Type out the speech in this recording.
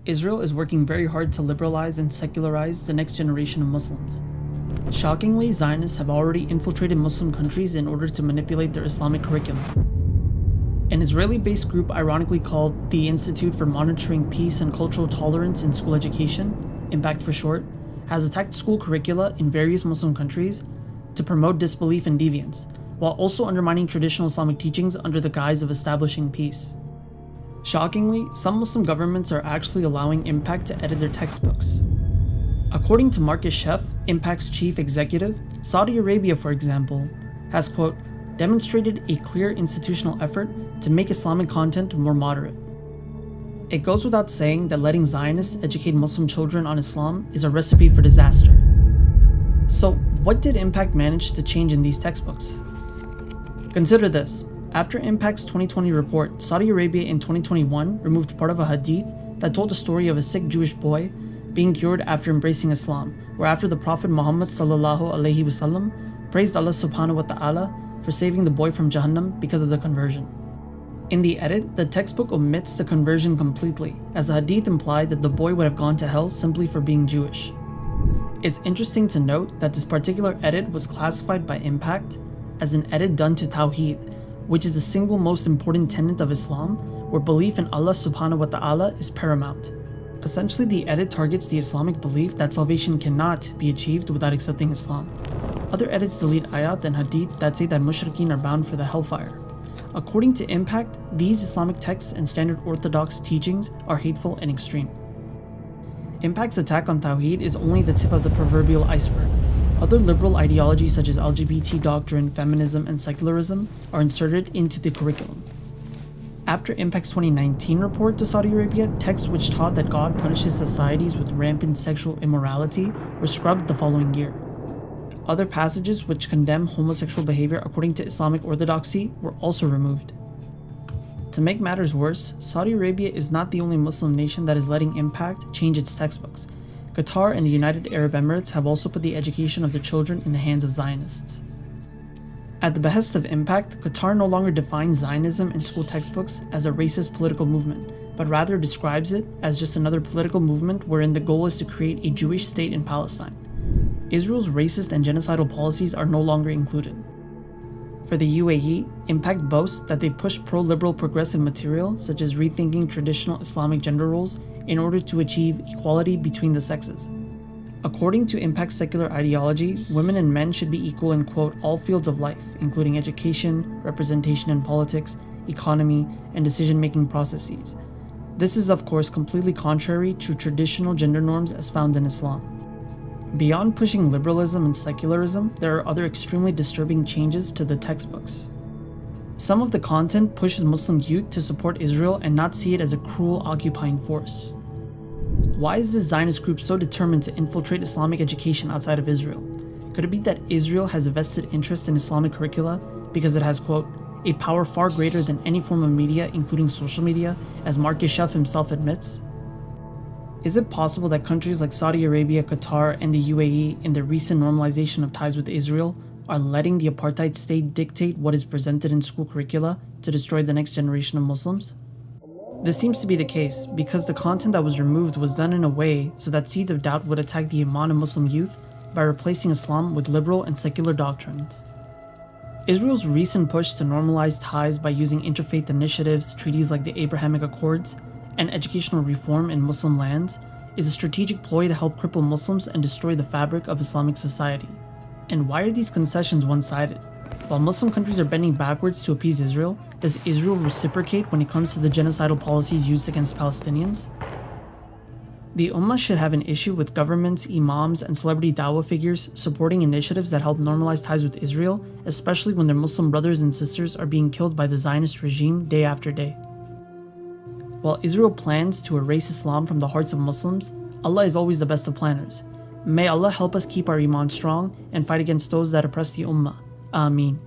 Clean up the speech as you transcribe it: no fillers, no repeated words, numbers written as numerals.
Israel is working very hard to liberalize and secularize the next generation of Muslims. Shockingly, Zionists have already infiltrated Muslim countries in order to manipulate their Islamic curriculum. An Israeli-based group ironically called the Institute for Monitoring Peace and Cultural Tolerance in School Education, IMPACT for short, has attacked school curricula in various Muslim countries to promote disbelief and deviance, while also undermining traditional Islamic teachings under the guise of establishing peace. Shockingly, some Muslim governments are actually allowing IMPACT to edit their textbooks. According to Marcus Sheff, IMPACT's chief executive, Saudi Arabia, for example, has, quote, demonstrated a clear institutional effort to make Islamic content more moderate. It goes without saying that letting Zionists educate Muslim children on Islam is a recipe for disaster. So, what did IMPACT manage to change in these textbooks? Consider this. After IMPACT's 2020 report, Saudi Arabia in 2021 removed part of a hadith that told the story of a sick Jewish boy being cured after embracing Islam, where after the Prophet Muhammad ﷺ praised Allah subhanahu wa ta'ala for saving the boy from Jahannam because of the conversion. In the edit, the textbook omits the conversion completely, as the hadith implied that the boy would have gone to hell simply for being Jewish. It's interesting to note that this particular edit was classified by IMPACT as an edit done to Tawheed, which is the single most important tenet of Islam, where belief in Allah subhanahu wa ta'ala is paramount. Essentially, the edit targets the Islamic belief that salvation cannot be achieved without accepting Islam. Other edits delete ayat and hadith that say that mushrikeen are bound for the hellfire. According to IMPACT, these Islamic texts and standard orthodox teachings are hateful and extreme. IMPACT's attack on Tawheed is only the tip of the proverbial iceberg. Other liberal ideologies such as LGBT doctrine, feminism, and secularism are inserted into the curriculum. After IMPACT's 2019 report to Saudi Arabia, texts which taught that God punishes societies with rampant sexual immorality were scrubbed the following year. Other passages which condemn homosexual behavior according to Islamic orthodoxy were also removed. To make matters worse, Saudi Arabia is not the only Muslim nation that is letting IMPACT change its textbooks. Qatar and the United Arab Emirates have also put the education of their children in the hands of Zionists. At the behest of IMPACT, Qatar no longer defines Zionism in school textbooks as a racist political movement, but rather describes it as just another political movement wherein the goal is to create a Jewish state in Palestine. Israel's racist and genocidal policies are no longer included. For the UAE, IMPACT boasts that they've pushed pro-liberal progressive material such as rethinking traditional Islamic gender roles in order to achieve equality between the sexes. According to IMPACT's secular ideology, women and men should be equal in, quote, all fields of life, including education, representation in politics, economy, and decision-making processes. This is, of course, completely contrary to traditional gender norms as found in Islam. Beyond pushing liberalism and secularism, there are other extremely disturbing changes to the textbooks. Some of the content pushes Muslim youth to support Israel and not see it as a cruel occupying force. Why is this Zionist group so determined to infiltrate Islamic education outside of Israel? Could it be that Israel has a vested interest in Islamic curricula because it has, quote, a power far greater than any form of media, including social media, as Marcus Sheff himself admits? Is it possible that countries like Saudi Arabia, Qatar, and the UAE, in their recent normalization of ties with Israel, are letting the apartheid state dictate what is presented in school curricula to destroy the next generation of Muslims? This seems to be the case because the content that was removed was done in a way so that seeds of doubt would attack the iman of Muslim youth by replacing Islam with liberal and secular doctrines. Israel's recent push to normalize ties by using interfaith initiatives, treaties like the Abrahamic Accords, and educational reform in Muslim lands is a strategic ploy to help cripple Muslims and destroy the fabric of Islamic society. And why are these concessions one-sided? While Muslim countries are bending backwards to appease Israel, does Israel reciprocate when it comes to the genocidal policies used against Palestinians? The Ummah should have an issue with governments, imams, and celebrity dawah figures supporting initiatives that help normalize ties with Israel, especially when their Muslim brothers and sisters are being killed by the Zionist regime day after day. While Israel plans to erase Islam from the hearts of Muslims, Allah is always the best of planners. May Allah help us keep our iman strong and fight against those that oppress the Ummah. Ameen.